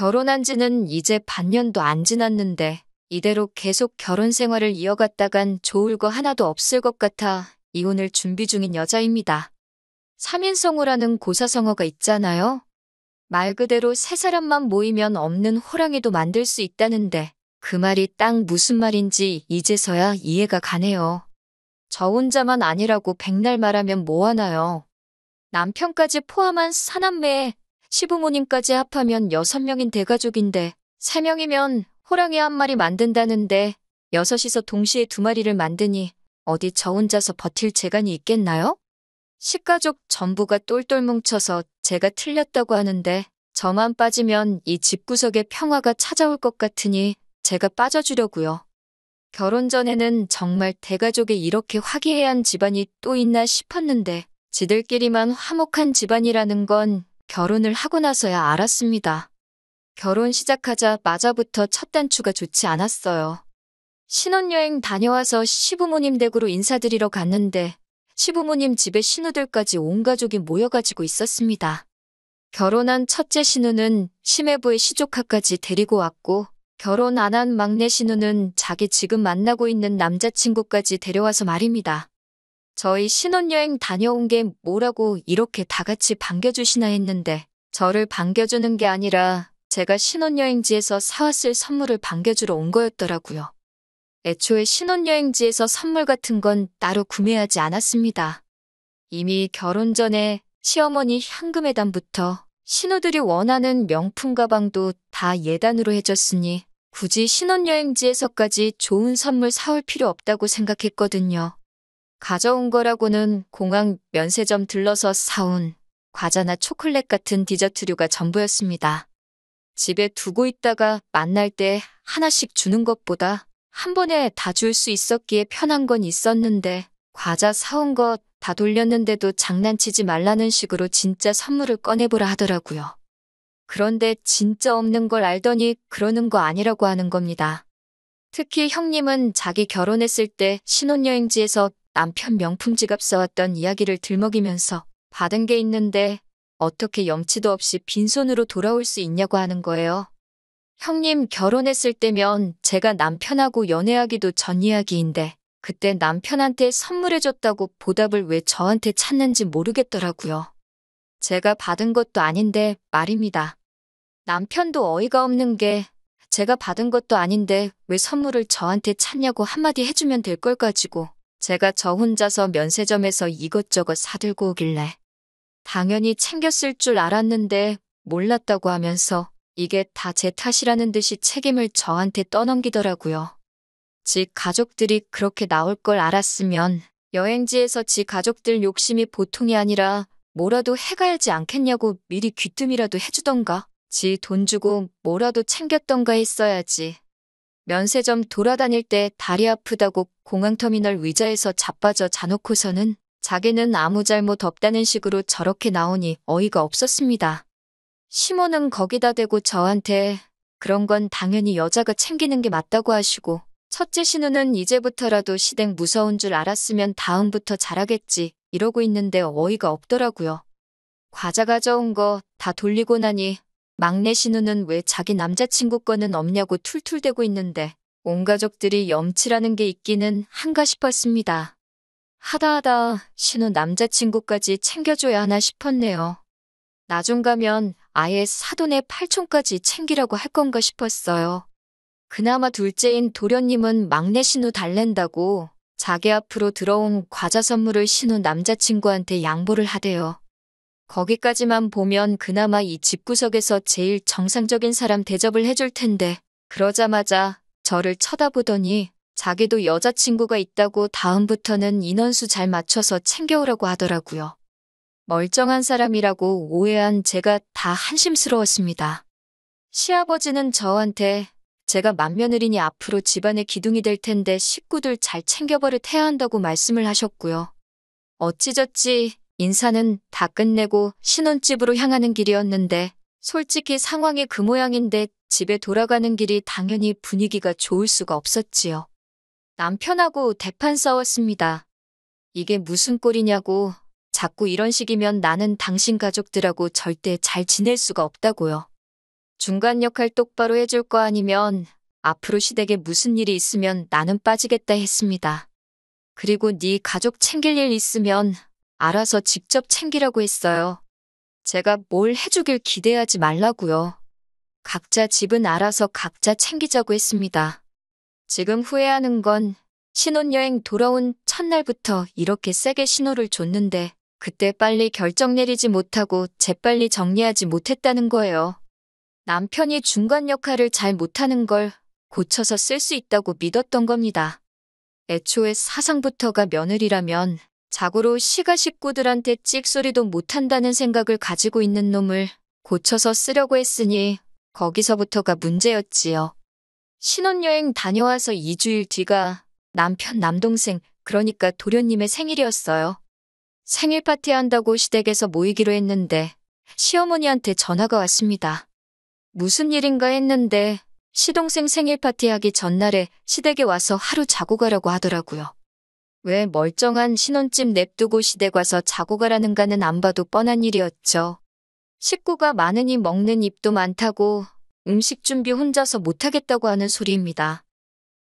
결혼한 지는 이제 반년도 안 지났는데 이대로 계속 결혼 생활을 이어갔다간 좋을 거 하나도 없을 것 같아 이혼을 준비 중인 여자입니다. 3인성어라는 고사성어가 있잖아요. 말 그대로 세 사람만 모이면 없는 호랑이도 만들 수 있다는데 그 말이 딱 무슨 말인지 이제서야 이해가 가네요. 저 혼자만 아니라고 백날 말하면 뭐하나요. 남편까지 포함한 사남매에 시부모님까지 합하면 6명인 대가족인데 3명이면 호랑이 한 마리 만든다는데 6이서 동시에 2마리를 만드니 어디 저 혼자서 버틸 재간이 있겠나요? 식가족 전부가 똘똘 뭉쳐서 제가 틀렸다고 하는데 저만 빠지면 이 집구석에 평화가 찾아올 것 같으니 제가 빠져주려고요. 결혼 전에는 정말 대가족에 이렇게 화기애애한 집안이 또 있나 싶었는데 지들끼리만 화목한 집안이라는 건 결혼을 하고 나서야 알았습니다. 결혼 시작하자마자부터 첫 단추가 좋지 않았어요. 신혼여행 다녀와서 시부모님 댁으로 인사드리러 갔는데 시부모님 집에 신우들까지 온 가족이 모여가지고 있었습니다. 결혼한 첫째 신우는 시매부의 시조카까지 데리고 왔고 결혼 안 한 막내 신우는 자기 지금 만나고 있는 남자친구까지 데려와서 말입니다. 저희 신혼여행 다녀온 게 뭐라고 이렇게 다 같이 반겨주시나 했는데 저를 반겨주는 게 아니라 제가 신혼여행지에서 사왔을 선물을 반겨주러 온 거였더라고요. 애초에 신혼여행지에서 선물 같은 건 따로 구매하지 않았습니다. 이미 결혼 전에 시어머니 현금예단부터 신우들이 원하는 명품 가방도 다 예단으로 해줬으니 굳이 신혼여행지에서까지 좋은 선물 사올 필요 없다고 생각했거든요. 가져온 거라고는 공항 면세점 들러서 사온 과자나 초콜릿 같은 디저트류가 전부였습니다. 집에 두고 있다가 만날 때 하나씩 주는 것보다 한 번에 다 줄 수 있었기에 편한 건 있었는데 과자 사온 거 다 돌렸는데도 장난치지 말라는 식으로 진짜 선물을 꺼내보라 하더라고요. 그런데 진짜 없는 걸 알더니 그러는 거 아니라고 하는 겁니다. 특히 형님은 자기 결혼했을 때 신혼여행지에서 남편 명품 지갑 써왔던 이야기를 들먹이면서 받은 게 있는데 어떻게 염치도 없이 빈손으로 돌아올 수 있냐고 하는 거예요. 형님 결혼했을 때면 제가 남편하고 연애하기도 전 이야기인데 그때 남편한테 선물해줬다고 보답을 왜 저한테 찾는지 모르겠더라고요. 제가 받은 것도 아닌데 말입니다. 남편도 어이가 없는 게 제가 받은 것도 아닌데 왜 선물을 저한테 찾냐고 한마디 해주면 될 걸 가지고 제가 저 혼자서 면세점에서 이것저것 사들고 오길래 당연히 챙겼을 줄 알았는데 몰랐다고 하면서 이게 다 제 탓이라는 듯이 책임을 저한테 떠넘기더라고요. 지 가족들이 그렇게 나올 걸 알았으면 여행지에서 지 가족들 욕심이 보통이 아니라 뭐라도 해가야지 않겠냐고 미리 귀뜸이라도 해주던가 지 돈 주고 뭐라도 챙겼던가 했어야지. 면세점 돌아다닐 때 다리 아프다고 공항터미널 의자에서 자빠져 자놓고서는 자기는 아무 잘못 없다는 식으로 저렇게 나오니 어이가 없었습니다. 시모는 거기다 대고 저한테 그런 건 당연히 여자가 챙기는 게 맞다고 하시고 첫째 신우는 이제부터라도 시댁 무서운 줄 알았으면 다음부터 잘하겠지 이러고 있는데 어이가 없더라고요. 과자 가져온 거 다 돌리고 나니 막내 신우는 왜 자기 남자친구 거는 없냐고 툴툴대고 있는데 온 가족들이 염치라는 게 있기는 한가 싶었습니다. 하다하다 신우 남자친구까지 챙겨줘야 하나 싶었네요. 나중 가면 아예 사돈의 팔촌까지 챙기라고 할 건가 싶었어요. 그나마 둘째인 도련님은 막내 신우 달랜다고 자기 앞으로 들어온 과자 선물을 신우 남자친구한테 양보를 하대요. 거기까지만 보면 그나마 이 집구석에서 제일 정상적인 사람 대접을 해줄 텐데 그러자마자 저를 쳐다보더니 자기도 여자친구가 있다고 다음부터는 인원수 잘 맞춰서 챙겨오라고 하더라고요. 멀쩡한 사람이라고 오해한 제가 다 한심스러웠습니다. 시아버지는 저한테 제가 맏며느리니 앞으로 집안의 기둥이 될 텐데 식구들 잘 챙겨버릇해야 한다고 말씀을 하셨고요. 어찌저찌 인사는 다 끝내고 신혼집으로 향하는 길이었는데 솔직히 상황이 그 모양인데 집에 돌아가는 길이 당연히 분위기가 좋을 수가 없었지요. 남편하고 대판 싸웠습니다. 이게 무슨 꼴이냐고 자꾸 이런 식이면 나는 당신 가족들하고 절대 잘 지낼 수가 없다고요. 중간 역할 똑바로 해줄 거 아니면 앞으로 시댁에 무슨 일이 있으면 나는 빠지겠다 했습니다. 그리고 네 가족 챙길 일 있으면 알아서 직접 챙기라고 했어요. 제가 뭘 해주길 기대하지 말라고요. 각자 집은 알아서 각자 챙기자고 했습니다. 지금 후회하는 건 신혼여행 돌아온 첫날부터 이렇게 세게 신호를 줬는데 그때 빨리 결정 내리지 못하고 재빨리 정리하지 못했다는 거예요. 남편이 중간 역할을 잘 못하는 걸 고쳐서 쓸 수 있다고 믿었던 겁니다. 애초에 사상부터가 며느리라면 자고로 시가 식구들한테 찍소리도 못한다는 생각을 가지고 있는 놈을 고쳐서 쓰려고 했으니 거기서부터가 문제였지요. 신혼여행 다녀와서 2주일 뒤가 남편 남동생 그러니까 도련님의 생일이었어요. 생일 파티 한다고 시댁에서 모이기로 했는데 시어머니한테 전화가 왔습니다. 무슨 일인가 했는데 시동생 생일 파티하기 전날에 시댁에 와서 하루 자고 가라고 하더라고요. 왜 멀쩡한 신혼집 냅두고 시댁 와서 자고 가라는가는 안 봐도 뻔한 일이었죠. 식구가 많으니 먹는 입도 많다고 음식 준비 혼자서 못하겠다고 하는 소리입니다.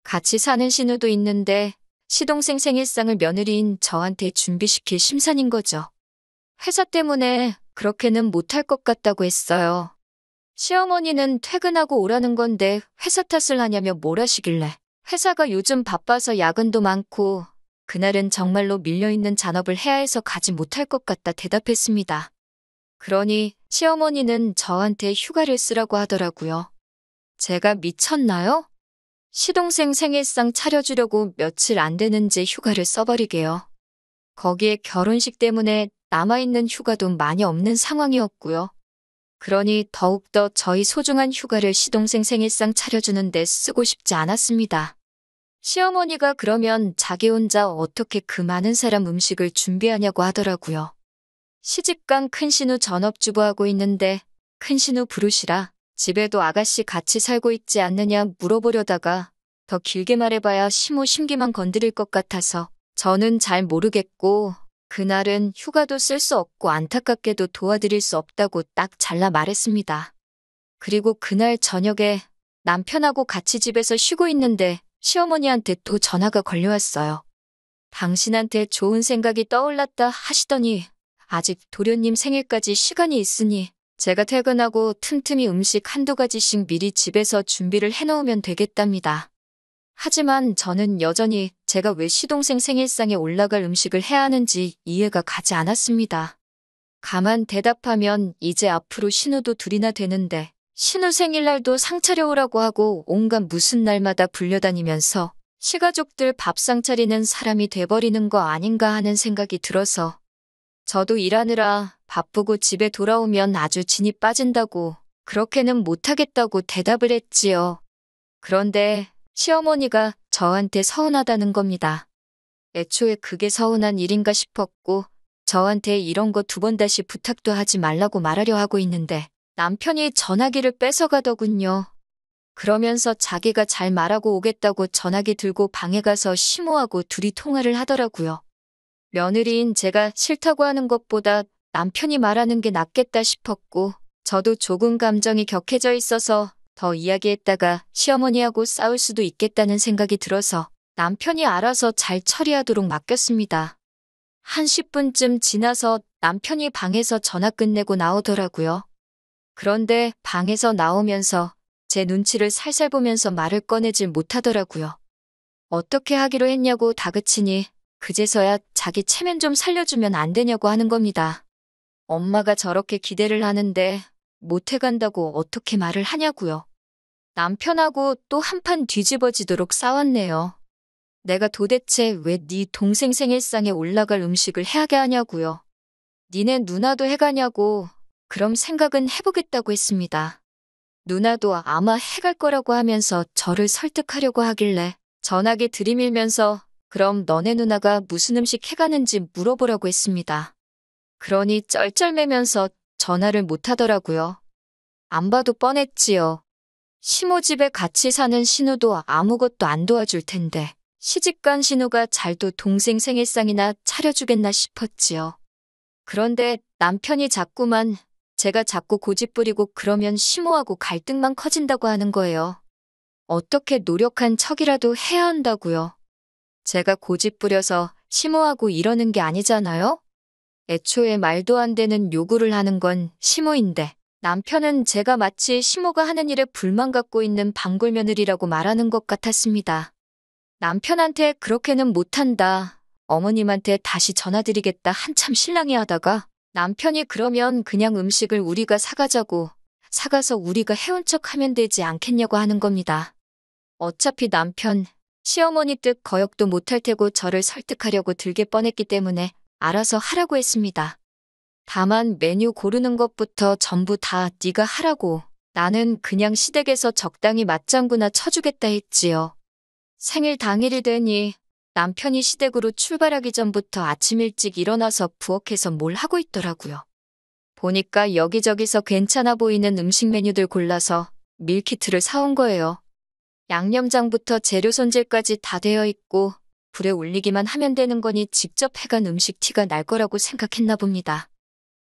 같이 사는 신우도 있는데 시동생 생일상을 며느리인 저한테 준비시킬 심산인 거죠. 회사 때문에 그렇게는 못할 것 같다고 했어요. 시어머니는 퇴근하고 오라는 건데 회사 탓을 하냐며 뭘 하시길래 회사가 요즘 바빠서 야근도 많고 그날은 정말로 밀려있는 잔업을 해야 해서 가지 못할 것 같다 대답했습니다. 그러니 시어머니는 저한테 휴가를 쓰라고 하더라고요. 제가 미쳤나요? 시동생 생일상 차려주려고 며칠 안 되는지 휴가를 써버리게요. 거기에 결혼식 때문에 남아있는 휴가도 많이 없는 상황이었고요. 그러니 더욱더 저희 소중한 휴가를 시동생 생일상 차려주는데 쓰고 싶지 않았습니다. 시어머니가 그러면 자기 혼자 어떻게 그 많은 사람 음식을 준비하냐고 하더라고요. 시집간 큰신우 전업주부하고 있는데 큰신우 부르시라 집에도 아가씨 같이 살고 있지 않느냐 물어보려다가 더 길게 말해봐야 심호심기만 건드릴 것 같아서 저는 잘 모르겠고 그날은 휴가도 쓸 수 없고 안타깝게도 도와드릴 수 없다고 딱 잘라 말했습니다. 그리고 그날 저녁에 남편하고 같이 집에서 쉬고 있는데 시어머니한테 또 전화가 걸려왔어요. 당신한테 좋은 생각이 떠올랐다 하시더니 아직 도련님 생일까지 시간이 있으니 제가 퇴근하고 틈틈이 음식 한두 가지씩 미리 집에서 준비를 해놓으면 되겠답니다. 하지만 저는 여전히 제가 왜 시동생 생일상에 올라갈 음식을 해야 하는지 이해가 가지 않았습니다. 가만 대답하면 이제 앞으로 신우도 둘이나 되는데 신우 생일날도 상 차려오라고 하고 온갖 무슨 날마다 불려다니면서 시가족들 밥상 차리는 사람이 돼버리는 거 아닌가 하는 생각이 들어서 저도 일하느라 바쁘고 집에 돌아오면 아주 진이 빠진다고 그렇게는 못하겠다고 대답을 했지요. 그런데 시어머니가 저한테 서운하다는 겁니다. 애초에 그게 서운한 일인가 싶었고 저한테 이런 거 2번 다시 부탁도 하지 말라고 말하려 하고 있는데 남편이 전화기를 뺏어가더군요. 그러면서 자기가 잘 말하고 오겠다고 전화기 들고 방에 가서 심호하고 둘이 통화를 하더라고요. 며느리인 제가 싫다고 하는 것보다 남편이 말하는 게 낫겠다 싶었고 저도 조금 감정이 격해져 있어서 더 이야기했다가 시어머니하고 싸울 수도 있겠다는 생각이 들어서 남편이 알아서 잘 처리하도록 맡겼습니다. 한 10분쯤 지나서 남편이 방에서 전화 끝내고 나오더라고요. 그런데 방에서 나오면서 제 눈치를 살살 보면서 말을 꺼내질 못하더라고요. 어떻게 하기로 했냐고 다그치니 그제서야 자기 체면 좀 살려주면 안 되냐고 하는 겁니다. 엄마가 저렇게 기대를 하는데 못해간다고 어떻게 말을 하냐고요. 남편하고 또 한판 뒤집어지도록 싸웠네요. 내가 도대체 왜 네 동생 생일상에 올라갈 음식을 해야게 하냐고요. 니네 누나도 해가냐고 그럼 생각은 해보겠다고 했습니다. 누나도 아마 해갈 거라고 하면서 저를 설득하려고 하길래 전화기 들이밀면서 그럼 너네 누나가 무슨 음식 해가는지 물어보라고 했습니다. 그러니 쩔쩔매면서 전화를 못하더라고요. 안 봐도 뻔했지요. 시모집에 같이 사는 신우도 아무것도 안 도와줄 텐데 시집간 신우가 잘도 동생 생일상이나 차려주겠나 싶었지요. 그런데 남편이 자꾸만 제가 자꾸 고집부리고 그러면 심호하고 갈등만 커진다고 하는 거예요. 어떻게 노력한 척이라도 해야 한다고요. 제가 고집부려서 심호하고 이러는 게 아니잖아요? 애초에 말도 안 되는 요구를 하는 건 심호인데 남편은 제가 마치 심호가 하는 일에 불만 갖고 있는 방골 며느리라고 말하는 것 같았습니다. 남편한테 그렇게는 못한다. 어머님한테 다시 전화드리겠다 한참 실랑이 하다가 남편이 그러면 그냥 음식을 우리가 사가자고 사가서 우리가 해온 척 하면 되지 않겠냐고 하는 겁니다. 어차피 남편, 시어머니 뜻 거역도 못할 테고 저를 설득하려고 들게 뻔했기 때문에 알아서 하라고 했습니다. 다만 메뉴 고르는 것부터 전부 다 네가 하라고 나는 그냥 시댁에서 적당히 맞장구나 쳐주겠다 했지요. 생일 당일이 되니 남편이 시댁으로 출발하기 전부터 아침 일찍 일어나서 부엌에서 뭘 하고 있더라고요. 보니까 여기저기서 괜찮아 보이는 음식 메뉴들 골라서 밀키트를 사온 거예요. 양념장부터 재료 손질까지 다 되어 있고 불에 올리기만 하면 되는 거니 직접 해간 음식 티가 날 거라고 생각했나 봅니다.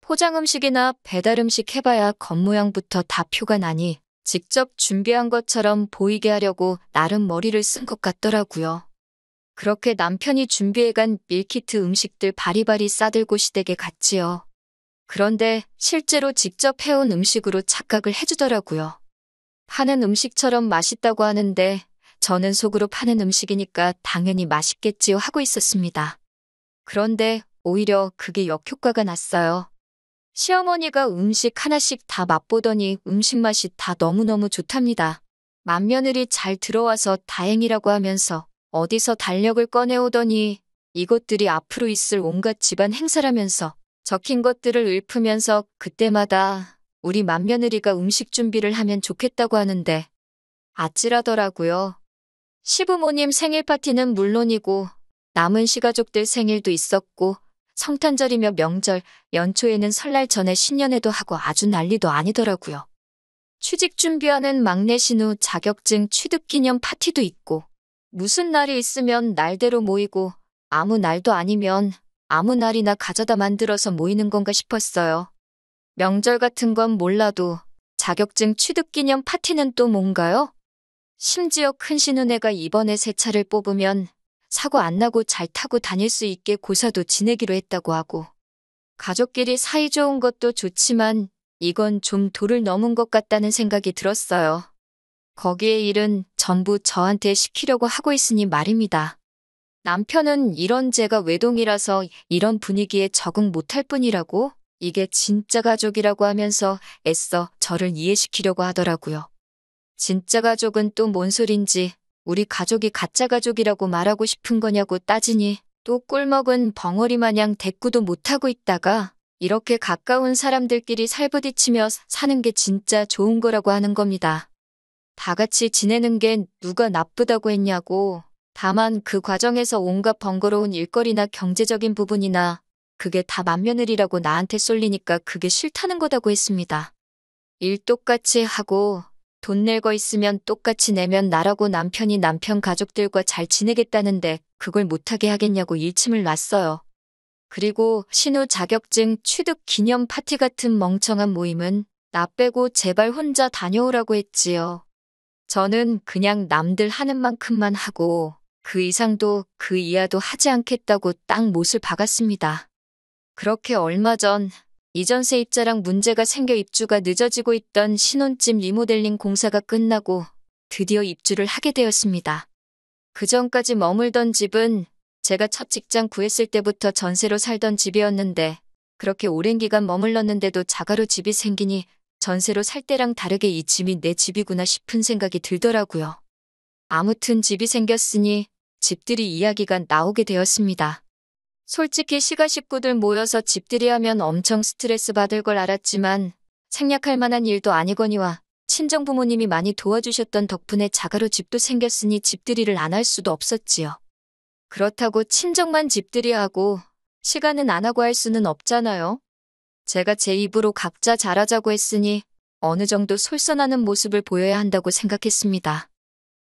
포장 음식이나 배달 음식 해봐야 겉모양부터 다 표가 나니 직접 준비한 것처럼 보이게 하려고 나름 머리를 쓴 것 같더라고요. 그렇게 남편이 준비해간 밀키트 음식들 바리바리 싸들고 시댁에 갔지요. 그런데 실제로 직접 해온 음식으로 착각을 해주더라고요. 파는 음식처럼 맛있다고 하는데 저는 속으로 파는 음식이니까 당연히 맛있겠지요 하고 있었습니다. 그런데 오히려 그게 역효과가 났어요. 시어머니가 음식 하나씩 다 맛보더니 음식 맛이 다 너무너무 좋답니다. 맏며느리 잘 들어와서 다행이라고 하면서 어디서 달력을 꺼내오더니 이것들이 앞으로 있을 온갖 집안 행사라면서 적힌 것들을 읊으면서 그때마다 우리 맏며느리가 음식 준비를 하면 좋겠다고 하는데 아찔하더라고요. 시부모님 생일 파티는 물론이고 남은 시가족들 생일도 있었고 성탄절이며 명절, 연초에는 설날 전에 신년회도 하고 아주 난리도 아니더라고요. 취직 준비하는 막내 신우 자격증 취득 기념 파티도 있고 무슨 날이 있으면 날대로 모이고 아무 날도 아니면 아무 날이나 가져다 만들어서 모이는 건가 싶었어요. 명절 같은 건 몰라도 자격증 취득 기념 파티는 또 뭔가요? 심지어 큰 신우네가 이번에 새 차를 뽑으면 사고 안 나고 잘 타고 다닐 수 있게 고사도 지내기로 했다고 하고 가족끼리 사이 좋은 것도 좋지만 이건 좀 도를 넘은 것 같다는 생각이 들었어요. 거기에 일은 전부 저한테 시키려고 하고 있으니 말입니다. 남편은 이런 제가 외동이라서 이런 분위기에 적응 못할 뿐이라고 이게 진짜 가족이라고 하면서 애써 저를 이해시키려고 하더라고요. 진짜 가족은 또 뭔 소린지 우리 가족이 가짜 가족이라고 말하고 싶은 거냐고 따지니 또 꿀먹은 벙어리 마냥 대꾸도 못하고 있다가 이렇게 가까운 사람들끼리 살부딪히며 사는 게 진짜 좋은 거라고 하는 겁니다. 다 같이 지내는 게 누가 나쁘다고 했냐고. 다만 그 과정에서 온갖 번거로운 일거리나 경제적인 부분이나 그게 다 맏며느리라고 나한테 쏠리니까 그게 싫다는 거다고 했습니다. 일 똑같이 하고 돈 낼 거 있으면 똑같이 내면 나라고 남편이 남편 가족들과 잘 지내겠다는데 그걸 못하게 하겠냐고 일침을 놨어요. 그리고 신우 자격증 취득 기념 파티 같은 멍청한 모임은 나 빼고 제발 혼자 다녀오라고 했지요. 저는 그냥 남들 하는 만큼만 하고 그 이상도 그 이하도 하지 않겠다고 딱 못을 박았습니다. 그렇게 얼마 전 이전 세입자랑 문제가 생겨 입주가 늦어지고 있던 신혼집 리모델링 공사가 끝나고 드디어 입주를 하게 되었습니다. 그 전까지 머물던 집은 제가 첫 직장 구했을 때부터 전세로 살던 집이었는데 그렇게 오랜 기간 머물렀는데도 자가로 집이 생기니 전세로 살 때랑 다르게 이 집이 내 집이구나 싶은 생각이 들더라고요. 아무튼 집이 생겼으니 집들이 이야기가 나오게 되었습니다. 솔직히 시가 식구들 모여서 집들이 하면 엄청 스트레스 받을 걸 알았지만 생략할 만한 일도 아니거니와 친정 부모님이 많이 도와주셨던 덕분에 자가로 집도 생겼으니 집들이를 안 할 수도 없었지요. 그렇다고 친정만 집들이 하고 시가는 안 하고 할 수는 없잖아요. 제가 제 입으로 각자 잘하자고 했으니 어느 정도 솔선하는 모습을 보여야 한다고 생각했습니다.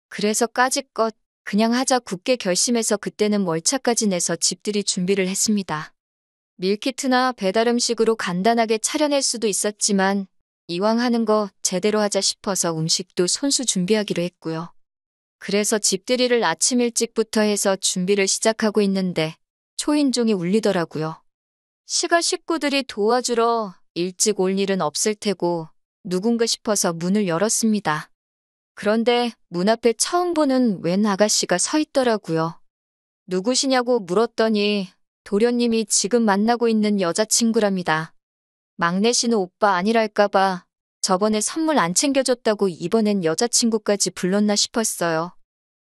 그래서 까짓것 그냥 하자 굳게 결심해서 그때는 월차까지 내서 집들이 준비를 했습니다. 밀키트나 배달 음식으로 간단하게 차려낼 수도 있었지만 이왕 하는 거 제대로 하자 싶어서 음식도 손수 준비하기로 했고요. 그래서 집들이를 아침 일찍부터 해서 준비를 시작하고 있는데 초인종이 울리더라고요. 시가 식구들이 도와주러 일찍 올 일은 없을 테고 누군가 싶어서 문을 열었습니다. 그런데 문 앞에 처음 보는 웬 아가씨가 서 있더라고요. 누구시냐고 물었더니 도련님이 지금 만나고 있는 여자친구랍니다. 막내 씨는 오빠 아니랄까봐 저번에 선물 안 챙겨줬다고 이번엔 여자친구까지 불렀나 싶었어요.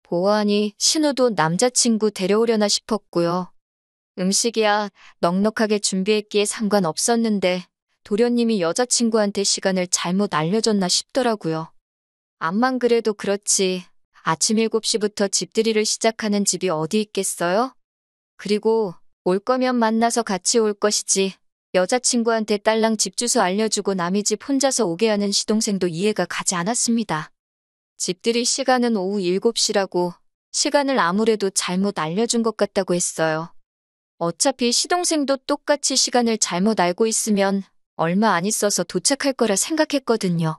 보아하니 신우도 남자친구 데려오려나 싶었고요. 음식이야 넉넉하게 준비했기에 상관없었는데 도련님이 여자친구한테 시간을 잘못 알려줬나 싶더라고요. 암만 그래도 그렇지 아침 7시부터 집들이를 시작하는 집이 어디 있겠어요? 그리고 올 거면 만나서 같이 올 것이지 여자친구한테 딸랑 집 주소 알려주고 남의 집 혼자서 오게 하는 시동생도 이해가 가지 않았습니다. 집들이 시간은 오후 7시라고 시간을 아무래도 잘못 알려준 것 같다고 했어요. 어차피 시동생도 똑같이 시간을 잘못 알고 있으면 얼마 안 있어서 도착할 거라 생각했거든요.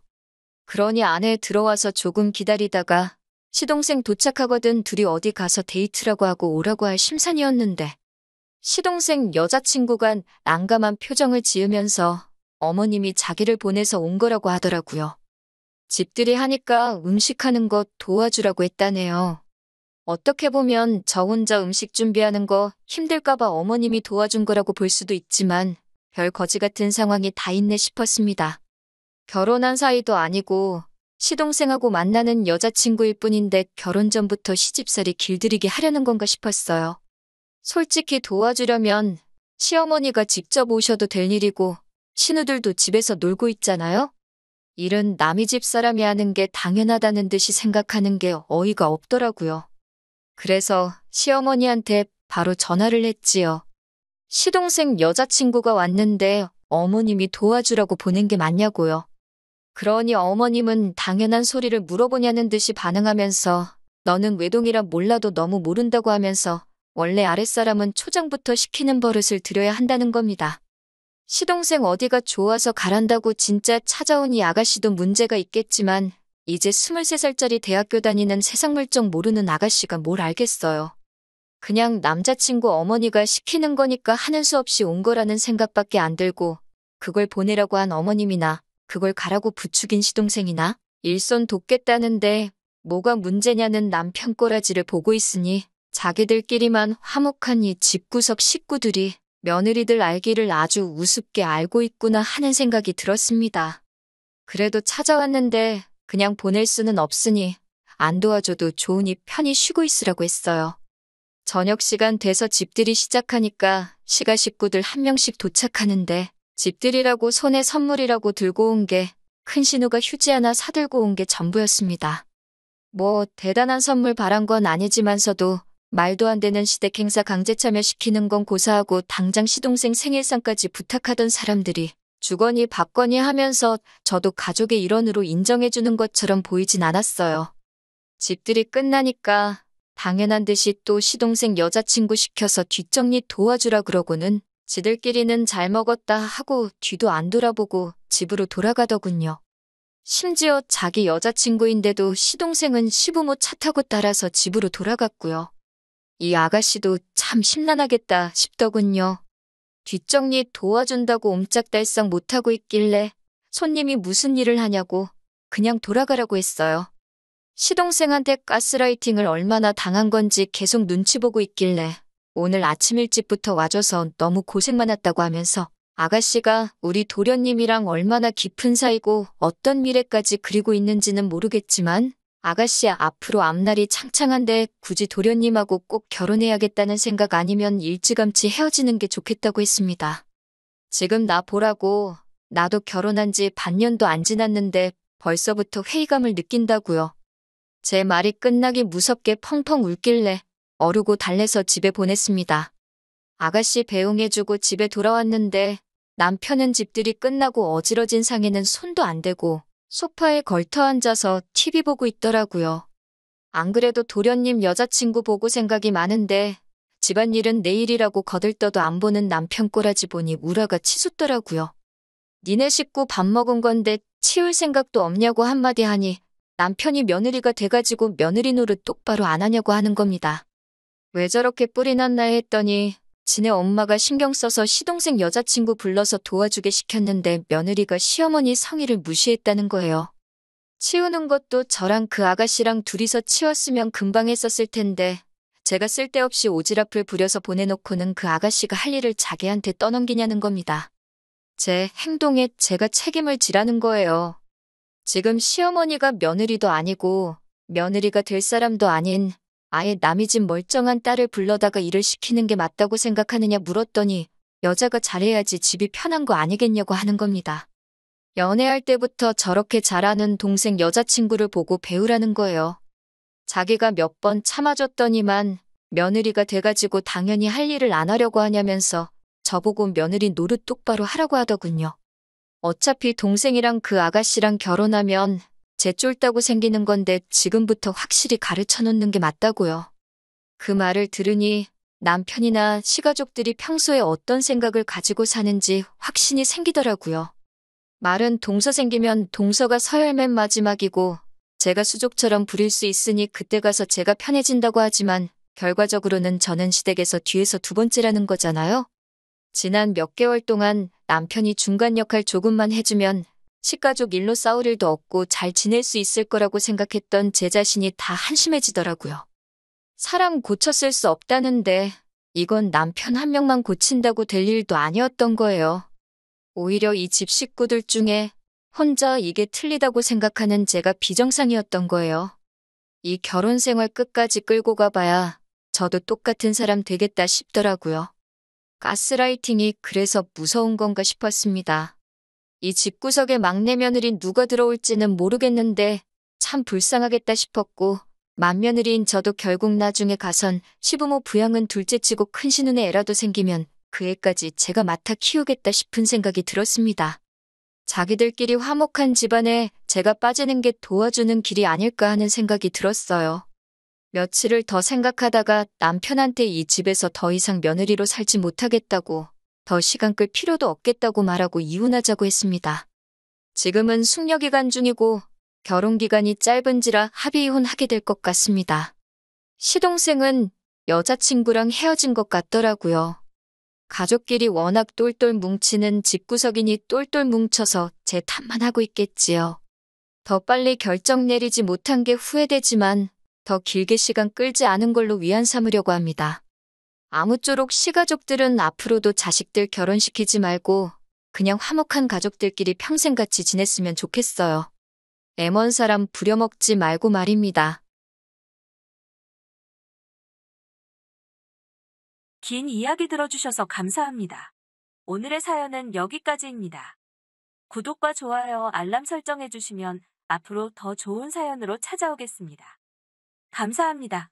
그러니 안에 들어와서 조금 기다리다가 시동생 도착하거든 둘이 어디 가서 데이트라고 하고 오라고 할 심산이었는데 시동생 여자친구가 난감한 표정을 지으면서 어머님이 자기를 보내서 온 거라고 하더라고요. 집들이 하니까 음식하는 거 도와주라고 했다네요. 어떻게 보면 저 혼자 음식 준비하는 거 힘들까봐 어머님이 도와준 거라고 볼 수도 있지만 별 거지 같은 상황이 다 있네 싶었습니다. 결혼한 사이도 아니고 시동생하고 만나는 여자친구일 뿐인데 결혼 전부터 시집살이 길들이게 하려는 건가 싶었어요. 솔직히 도와주려면 시어머니가 직접 오셔도 될 일이고 신우들도 집에서 놀고 있잖아요? 일은 남의 집 사람이 하는 게 당연하다는 듯이 생각하는 게 어이가 없더라고요. 그래서 시어머니한테 바로 전화를 했지요. 시동생 여자친구가 왔는데 어머님이 도와주라고 보낸 게 맞냐고요. 그러니 어머님은 당연한 소리를 물어보냐는 듯이 반응하면서 너는 외동이라 몰라도 너무 모른다고 하면서 원래 아랫사람은 초장부터 시키는 버릇을 들여야 한다는 겁니다. 시동생 어디가 좋아서 가란다고 진짜 찾아온 이 아가씨도 문제가 있겠지만 이제 23살짜리 대학교 다니는 세상 물정 모르는 아가씨가 뭘 알겠어요. 그냥 남자친구 어머니가 시키는 거니까 하는 수 없이 온 거라는 생각밖에 안 들고 그걸 보내라고 한 어머님이나 그걸 가라고 부추긴 시동생이나 일손 돕겠다는데 뭐가 문제냐는 남편 꼬라지를 보고 있으니 자기들끼리만 화목한 이 집구석 식구들이 며느리들 알기를 아주 우습게 알고 있구나 하는 생각이 들었습니다. 그래도 찾아왔는데 그냥 보낼 수는 없으니 안 도와줘도 좋으니 편히 쉬고 있으라고 했어요. 저녁 시간 돼서 집들이 시작하니까 시가 식구들 한 명씩 도착하는데 집들이라고 손에 선물이라고 들고 온 게 큰 신우가 휴지 하나 사들고 온 게 전부였습니다. 뭐 대단한 선물 바란 건 아니지만서도 말도 안 되는 시댁 행사 강제 참여시키는 건 고사하고 당장 시동생 생일상까지 부탁하던 사람들이 주거니 받거니 하면서 저도 가족의 일원으로 인정해주는 것처럼 보이진 않았어요. 집들이 끝나니까 당연한 듯이 또 시동생 여자친구 시켜서 뒷정리 도와주라 그러고는 지들끼리는 잘 먹었다 하고 뒤도 안 돌아보고 집으로 돌아가더군요. 심지어 자기 여자친구인데도 시동생은 시부모 차 타고 따라서 집으로 돌아갔고요. 이 아가씨도 참 심란하겠다 싶더군요. 뒷정리 도와준다고 옴짝달싹 못하고 있길래 손님이 무슨 일을 하냐고 그냥 돌아가라고 했어요. 시동생한테 가스라이팅을 얼마나 당한 건지 계속 눈치 보고 있길래 오늘 아침 일찍부터 와줘서 너무 고생 많았다고 하면서 아가씨가 우리 도련님이랑 얼마나 깊은 사이고 어떤 미래까지 그리고 있는지는 모르겠지만 아가씨 앞으로 앞날이 창창한데 굳이 도련님하고 꼭 결혼해야겠다는 생각 아니면 일찌감치 헤어지는 게 좋겠다고 했습니다. 지금 나 보라고 나도 결혼한 지 반년도 안 지났는데 벌써부터 회의감을 느낀다고요. 제 말이 끝나기 무섭게 펑펑 울길래 어르고 달래서 집에 보냈습니다. 아가씨 배웅해주고 집에 돌아왔는데 남편은 집들이 끝나고 어지러진 상에는 손도 안 대고 소파에 걸터 앉아서 TV 보고 있더라고요. 안 그래도 도련님 여자친구 보고 생각이 많은데 집안일은 내일이라고 거들떠도 안 보는 남편 꼬라지 보니 우라가 치솟더라고요. 니네 식구 밥 먹은 건데 치울 생각도 없냐고 한마디 하니 남편이 며느리가 돼가지고 며느리 노릇 똑바로 안 하냐고 하는 겁니다. 왜 저렇게 뿔이 났나 했더니 지네 엄마가 신경 써서 시동생 여자친구 불러서 도와주게 시켰는데 며느리가 시어머니 성의를 무시했다는 거예요. 치우는 것도 저랑 그 아가씨랑 둘이서 치웠으면 금방 했었을 텐데 제가 쓸데없이 오지랖을 부려서 보내놓고는 그 아가씨가 할 일을 자기한테 떠넘기냐는 겁니다. 제 행동에 제가 책임을 지라는 거예요. 지금 시어머니가 며느리도 아니고 며느리가 될 사람도 아닌 아예 남의 집 멀쩡한 딸을 불러다가 일을 시키는 게 맞다고 생각하느냐 물었더니 여자가 잘해야지 집이 편한 거 아니겠냐고 하는 겁니다. 연애할 때부터 저렇게 잘하는 동생 여자친구를 보고 배우라는 거예요. 자기가 몇 번 참아줬더니만 며느리가 돼가지고 당연히 할 일을 안 하려고 하냐면서 저보고 며느리 노릇 똑바로 하라고 하더군요. 어차피 동생이랑 그 아가씨랑 결혼하면 제 쫄다고 생기는 건데 지금부터 확실히 가르쳐 놓는 게 맞다고요. 그 말을 들으니 남편이나 시가족들이 평소에 어떤 생각을 가지고 사는지 확신이 생기더라고요. 말은 동서 생기면 동서가 서열 맨 마지막이고 제가 수족처럼 부릴 수 있으니 그때 가서 제가 편해진다고 하지만 결과적으로는 저는 시댁에서 뒤에서 두 번째라는 거잖아요. 지난 몇 개월 동안 남편이 중간 역할 조금만 해주면 식가족 일로 싸울 일도 없고 잘 지낼 수 있을 거라고 생각했던 제 자신이 다 한심해지더라고요. 사람 고쳤을 수 없다는데 이건 남편 한 명만 고친다고 될 일도 아니었던 거예요. 오히려 이 집 식구들 중에 혼자 이게 틀리다고 생각하는 제가 비정상이었던 거예요. 이 결혼 생활 끝까지 끌고 가봐야 저도 똑같은 사람 되겠다 싶더라고요. 가스라이팅이 그래서 무서운 건가 싶었습니다. 이 집구석에 막내 며느리 누가 들어올지는 모르겠는데 참 불쌍하겠다 싶었고 맏며느리인 저도 결국 나중에 가선 시부모 부양은 둘째치고 큰 신우네 애라도 생기면 그 애까지 제가 맡아 키우겠다 싶은 생각이 들었습니다. 자기들끼리 화목한 집안에 제가 빠지는 게 도와주는 길이 아닐까 하는 생각이 들었어요. 며칠을 더 생각하다가 남편한테 이 집에서 더 이상 며느리로 살지 못하겠다고 더 시간 끌 필요도 없겠다고 말하고 이혼하자고 했습니다. 지금은 숙려기간 중이고 결혼기간이 짧은지라 합의이혼하게 될 것 같습니다. 시동생은 여자친구랑 헤어진 것 같더라고요. 가족끼리 워낙 똘똘 뭉치는 집구석이니 똘똘 뭉쳐서 제 탓만 하고 있겠지요. 더 빨리 결정 내리지 못한 게 후회되지만 더 길게 시간 끌지 않은 걸로 위안 삼으려고 합니다. 아무쪼록 시가족들은 앞으로도 자식들 결혼시키지 말고 그냥 화목한 가족들끼리 평생 같이 지냈으면 좋겠어요. 애먼 사람 부려먹지 말고 말입니다. 긴 이야기 들어주셔서 감사합니다. 오늘의 사연은 여기까지입니다. 구독과 좋아요, 알람 설정해주시면 앞으로 더 좋은 사연으로 찾아오겠습니다. 감사합니다.